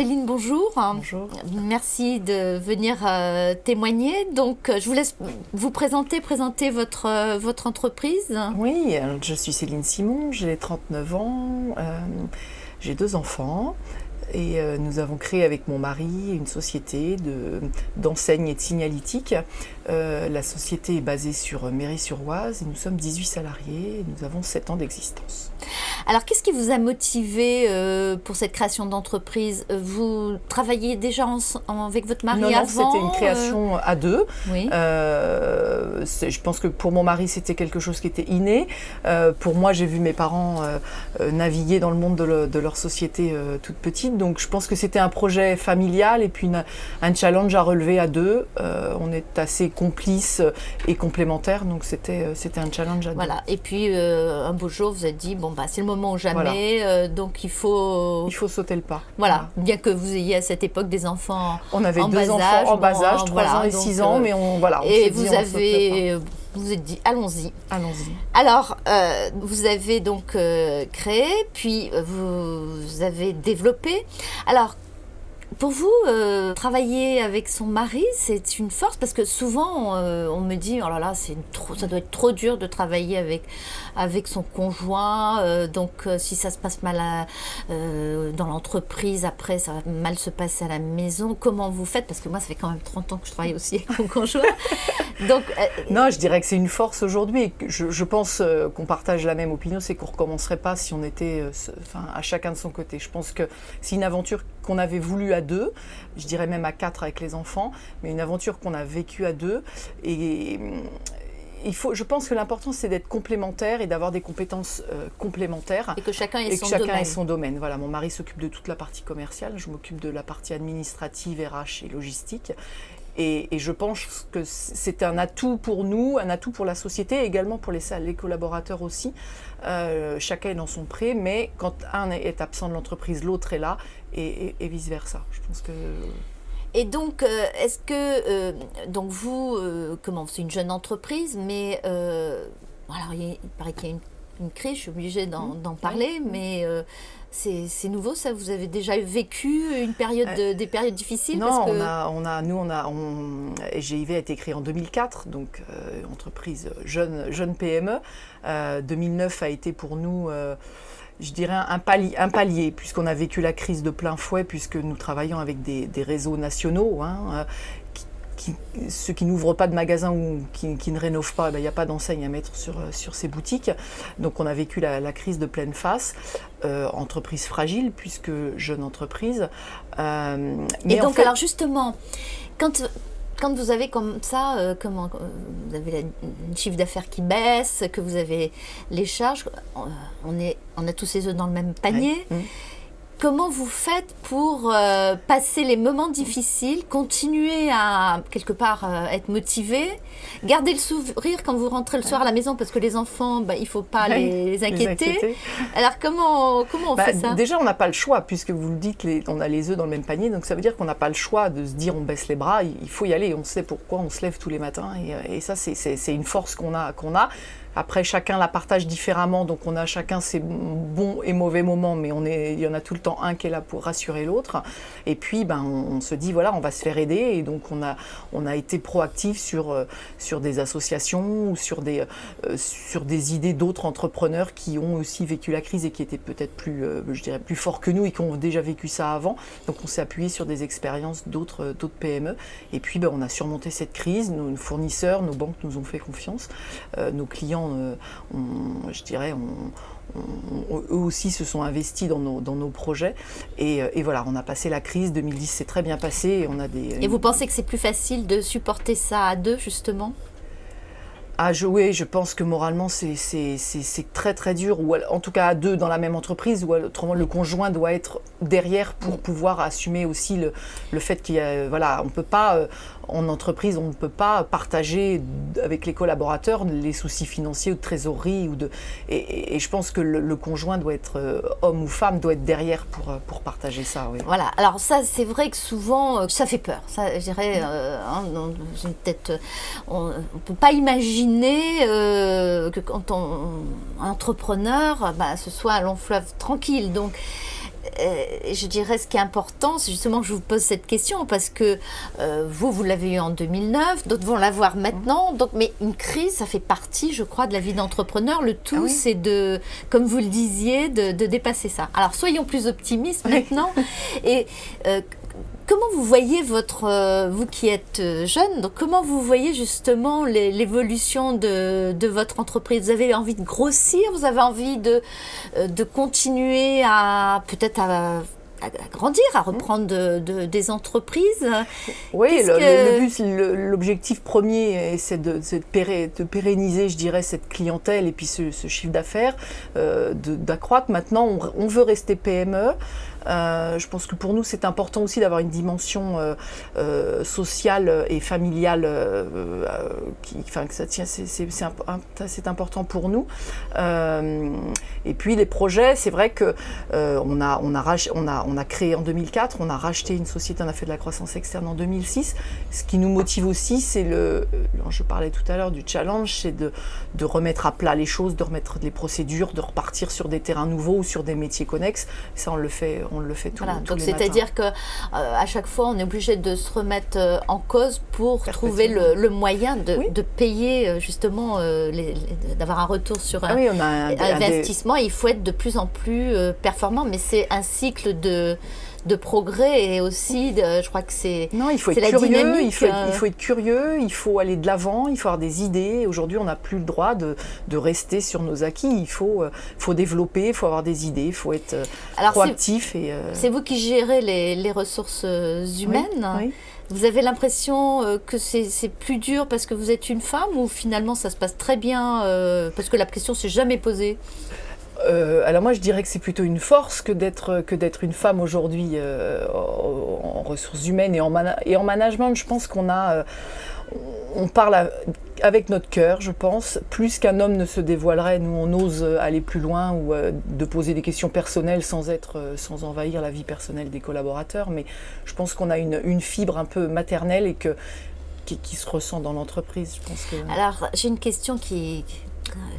Céline, bonjour. Bonjour. Merci de venir témoigner. Donc, je vous laisse vous présenter votre entreprise. Oui, je suis Céline Simon, j'ai 39 ans, j'ai 2 enfants. Et nous avons créé avec mon mari une société d'enseigne et de signalétique. La société est basée sur Méry-sur-Oise et nous sommes 18 salariés et nous avons 7 ans d'existence. Alors, qu'est-ce qui vous a motivé pour cette création d'entreprise? Vous travailliez déjà avec votre mari Non, avant? C'était une création à 2. Oui. Je pense que pour mon mari, c'était quelque chose qui était inné. Pour moi, j'ai vu mes parents naviguer dans le monde de leur société toute petite. Donc, je pense que c'était un projet familial et puis un challenge à relever à 2. On est assez complices et complémentaires, donc c'était un challenge à 2. Voilà. Et puis, un beau jour, vous avez dit, bon, bah, c'est le moment ou jamais, donc il faut sauter le pas. Voilà, bien que vous ayez à cette époque des enfants on avait en 2 bas enfants âge, en bas âge, 3 ans et 6 ans, mais on et s'est vous dit, on saute le pas. vous êtes dit, allons-y. Allons-y. Alors, vous avez donc créé, puis vous avez développé. Alors, pour vous, travailler avec son mari, c'est une force parce que souvent, on me dit, oh là là, ça doit être trop dur de travailler avec son conjoint. Donc, si ça se passe mal dans l'entreprise, après, ça va mal se passer à la maison. Comment vous faites? Parce que moi, ça fait quand même 30 ans que je travaille aussi avec mon conjoint. Donc, non, je dirais que c'est une force aujourd'hui. Je pense qu'on partage la même opinion, c'est qu'on ne recommencerait pas si on était à chacun de son côté. Je pense que c'est une aventure qu'on avait voulu à 2, je dirais même à 4 avec les enfants, mais une aventure qu'on a vécue à 2. Et je pense que l'important, c'est d'être complémentaire et d'avoir des compétences complémentaires. Et que chacun ait son domaine. Voilà, mon mari s'occupe de toute la partie commerciale, je m'occupe de la partie administrative, RH et logistique. Et je pense que c'est un atout pour nous, un atout pour la société, et également pour les collaborateurs aussi. Chacun est dans son pré, mais quand un est absent de l'entreprise, l'autre est là, et vice-versa. Je pense que... Et donc, est-ce que donc vous, c'est une jeune entreprise, mais alors il paraît qu'il y a une crise, je suis obligée d'en parler, mais c'est nouveau, ça? Vous avez déjà vécu des périodes difficiles? Non, GIV a été créé en 2004, donc entreprise jeune PME. 2009 a été pour nous... je dirais un palier, puisqu'on a vécu la crise de plein fouet, puisque nous travaillons avec des réseaux nationaux, ceux qui n'ouvrent pas de magasins ou qui ne rénovent pas, il n'y a pas d'enseigne à mettre sur ces boutiques. Donc on a vécu la crise de pleine face, entreprise fragile, puisque jeune entreprise. Et donc, alors justement, quand vous avez comme ça, vous avez un chiffre d'affaires qui baisse, que vous avez les charges, on a tous ses œufs dans le même panier. Ouais. Comment vous faites pour passer les moments difficiles, continuer à, quelque part, être motivé, garder le sourire quand vous rentrez le soir à la maison, parce que les enfants, il ne faut pas les inquiéter. Alors, comment on fait ça? Déjà, on n'a pas le choix, puisque vous le dites, on a les œufs dans le même panier, donc ça veut dire qu'on n'a pas le choix de se dire on baisse les bras, il faut y aller, on sait pourquoi on se lève tous les matins, et ça, c'est une force qu'on a. Après, chacun la partage différemment, donc on a chacun ses bons et mauvais moments, mais il y en a tout le temps un qui est là pour rassurer l'autre. Et puis, on se dit, voilà, on va se faire aider. Et donc, on a été proactif sur des associations ou sur des idées d'autres entrepreneurs qui ont aussi vécu la crise et qui étaient peut-être plus forts que nous et qui ont déjà vécu ça avant. Donc, on s'est appuyé sur des expériences d'autres PME. Et puis, on a surmonté cette crise. Nos fournisseurs, nos banques nous ont fait confiance. Nos clients, eux aussi se sont investis dans nos projets et voilà, on a passé la crise. 2010 s'est très bien passé et vous pensez que c'est plus facile de supporter ça à 2 justement? Oui, je pense que moralement c'est très très dur, ou en tout cas à 2 dans la même entreprise, ou autrement le conjoint doit être derrière pour pouvoir assumer aussi le fait qu'il y a, on peut pas en entreprise, on ne peut pas partager avec les collaborateurs les soucis financiers ou de trésorerie et je pense que le conjoint doit être homme ou femme, doit être derrière pour partager ça. Oui. Voilà. Alors ça, c'est vrai que souvent ça fait peur. Ça, je dirais, on peut pas imaginer que quand un entrepreneur, ce soit un long fleuve tranquille. Donc je dirais ce qui est important, c'est justement que je vous pose cette question parce que vous l'avez eu en 2009, d'autres vont l'avoir maintenant. Donc, mais une crise, ça fait partie, je crois, de la vie d'entrepreneur. Le tout, c'est comme vous le disiez, de dépasser ça. Alors, soyons plus optimistes maintenant. Et comment vous voyez vous qui êtes jeune, donc comment vous voyez justement l'évolution de votre entreprise? Vous avez envie de grossir, vous avez envie de continuer à peut-être à grandir, à reprendre des entreprises? Oui, le but, l'objectif premier, c'est de pérenniser, je dirais, cette clientèle et puis ce chiffre d'affaires, d'accroître. Maintenant, on veut rester PME. Je pense que pour nous, c'est important aussi d'avoir une dimension sociale et familiale que ça tient. C'est important pour nous. Et puis les projets, c'est vrai que on a créé en 2004, on a racheté une société, on a fait de la croissance externe en 2006. Ce qui nous motive aussi, c'est je parlais tout à l'heure du challenge, c'est de remettre à plat les choses, de remettre les procédures, de repartir sur des terrains nouveaux ou sur des métiers connexes. Ça, on le fait tous les matins. C'est-à-dire que à chaque fois, on est obligé de se remettre en cause pour trouver le moyen de payer justement, d'avoir un retour sur un investissement. Il faut être de plus en plus performant, mais c'est un cycle de progrès et aussi, je crois que c'est il faut être curieux, il faut être curieux, il faut aller de l'avant, il faut avoir des idées. Aujourd'hui, on n'a plus le droit de rester sur nos acquis. Il faut développer, il faut avoir des idées, il faut être proactif. C'est vous qui gérez les ressources humaines. Oui. Vous avez l'impression que c'est plus dur parce que vous êtes une femme ou finalement ça se passe très bien parce que la question s'est jamais posée? Alors moi je dirais que c'est plutôt une force que d'être une femme aujourd'hui en ressources humaines et en management. Je pense on parle avec notre cœur, je pense, plus qu'un homme ne se dévoilerait. Nous, on ose aller plus loin ou de poser des questions personnelles sans envahir la vie personnelle des collaborateurs. Mais je pense qu'on a une fibre un peu maternelle et qui se ressent dans l'entreprise. Je pense que... Alors, j'ai une question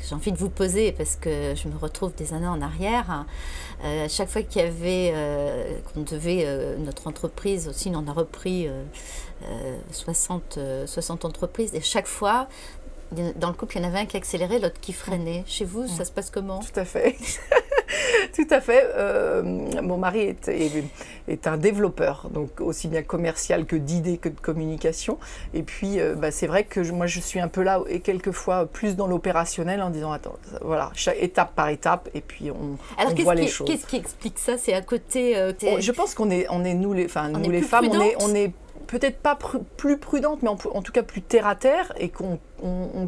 j'ai envie de vous poser parce que je me retrouve des années en arrière. Chaque fois qu'on devait, notre entreprise aussi, on a repris 60 entreprises et chaque fois, dans le couple, il y en avait un qui accélérait, l'autre qui freinait. Chez vous, ça se passe comment? Tout à fait. Tout à fait. Mon mari est un développeur, donc aussi bien commercial que d'idées que de communication. Et puis, c'est vrai que moi, je suis un peu là et quelquefois plus dans l'opérationnel en disant, attends, voilà, étape par étape, et puis on voit les choses. Qu'est-ce qui explique ça? C'est à côté... Je pense qu'on est nous les femmes, on est peut-être pas plus prudente, mais en tout cas plus terre à terre, et qu'on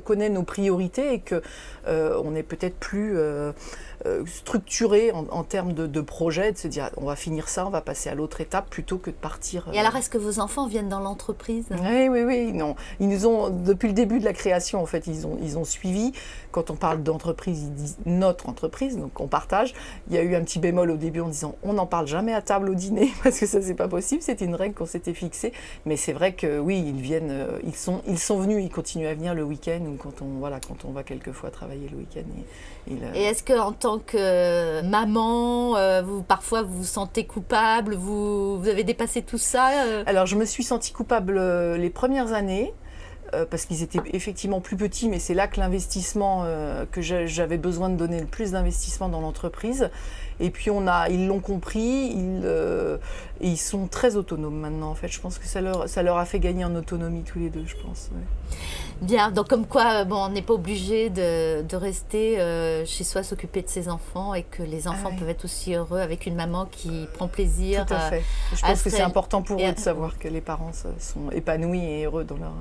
connaît nos priorités et que on est peut-être plus structuré en termes de projet, de se dire on va finir ça, on va passer à l'autre étape plutôt que de partir. Et alors, est-ce que vos enfants viennent dans l'entreprise? Oui, non. Ils nous ont, depuis le début de la création, en fait, ils ont suivi. Quand on parle d'entreprise, ils disent notre entreprise, donc on partage. Il y a eu un petit bémol au début en disant on n'en parle jamais à table au dîner parce que ça c'est pas possible. C'était une règle qu'on s'était fixée, mais c'est vrai que oui, ils viennent, ils sont venus, ils continuent à venir le week-end ou quand on va quelquefois travailler le week-end. Et est-ce que en tant que maman, parfois vous vous sentez coupable, vous avez dépassé tout ça? Alors je me suis sentie coupable les premières années. Parce qu'ils étaient effectivement plus petits, mais c'est là que l'investissement, que j'avais besoin de donner le plus d'investissement dans l'entreprise. Et puis ils l'ont compris, ils sont très autonomes maintenant en fait. Je pense que ça leur a fait gagner en autonomie tous les deux, je pense. Ouais. Bien, donc comme quoi, on n'est pas obligé de rester chez soi, s'occuper de ses enfants, et que les enfants peuvent être aussi heureux avec une maman qui prend plaisir. Tout à fait. Je pense que c'est important pour eux de savoir que les parents sont épanouis et heureux dans leur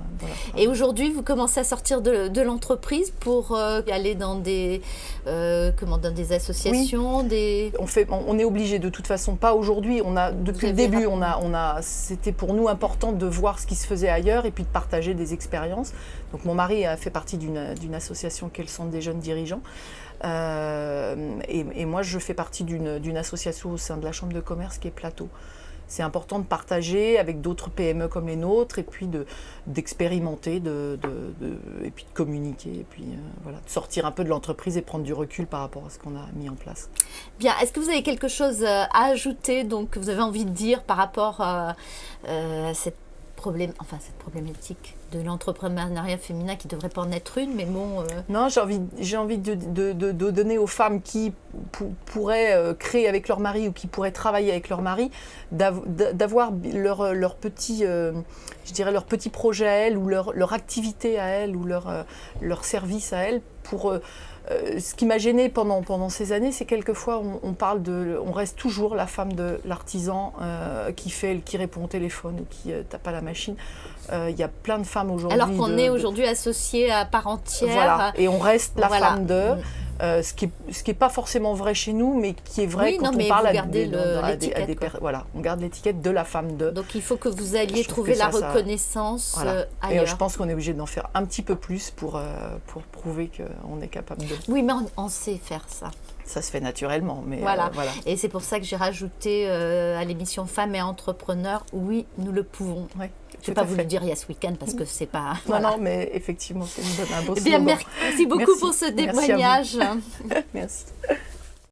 Et aujourd'hui, vous commencez à sortir de l'entreprise pour aller dans des associations, oui. On est obligé de toute façon, pas aujourd'hui. Depuis le début, c'était pour nous important de voir ce qui se faisait ailleurs et puis de partager des expériences. Donc mon mari a fait partie d'une association qui est le Centre des jeunes dirigeants. Et moi, je fais partie d'une association au sein de la Chambre de commerce qui est Plateau. c'est important de partager avec d'autres PME comme les nôtres et puis d'expérimenter, et puis de communiquer, et puis voilà, de sortir un peu de l'entreprise et prendre du recul par rapport à ce qu'on a mis en place. Bien, est-ce que vous avez quelque chose à ajouter, donc, que vous avez envie de dire par rapport à cette problématique de l'entrepreneuriat féminin qui ne devrait pas en être une, mais bon... Non, j'ai envie de donner aux femmes qui pourraient créer avec leur mari ou qui pourraient travailler avec leur mari, d'avoir leur petit, je dirais leur petit projet à elles, ou leur activité à elles, ou leur service à elles, pour... ce qui m'a gênée pendant ces années, c'est quelquefois on reste toujours la femme de l'artisan qui répond au téléphone ou qui tape à la machine. Il y a plein de femmes aujourd'hui. Alors qu'on est aujourd'hui associée à part entière. Voilà, et on reste la femme de. Ce qui est pas forcément vrai chez nous, mais qui est vrai quand on parle à des voilà, on garde l'étiquette de la femme de. Donc il faut que vous alliez trouver la reconnaissance ailleurs. Et je pense qu'on est obligé d'en faire un petit peu plus pour prouver qu'on est capable de. Oui, mais on sait faire ça. Ça se fait naturellement, mais voilà. Et c'est pour ça que j'ai rajouté à l'émission Femmes et Entrepreneurs, oui, nous le pouvons. Oui, je ne vais pas vous le dire il y a ce week-end parce que c'est pas... Non, mais effectivement, c'est un beau slogan. Merci beaucoup pour ce témoignage. Merci.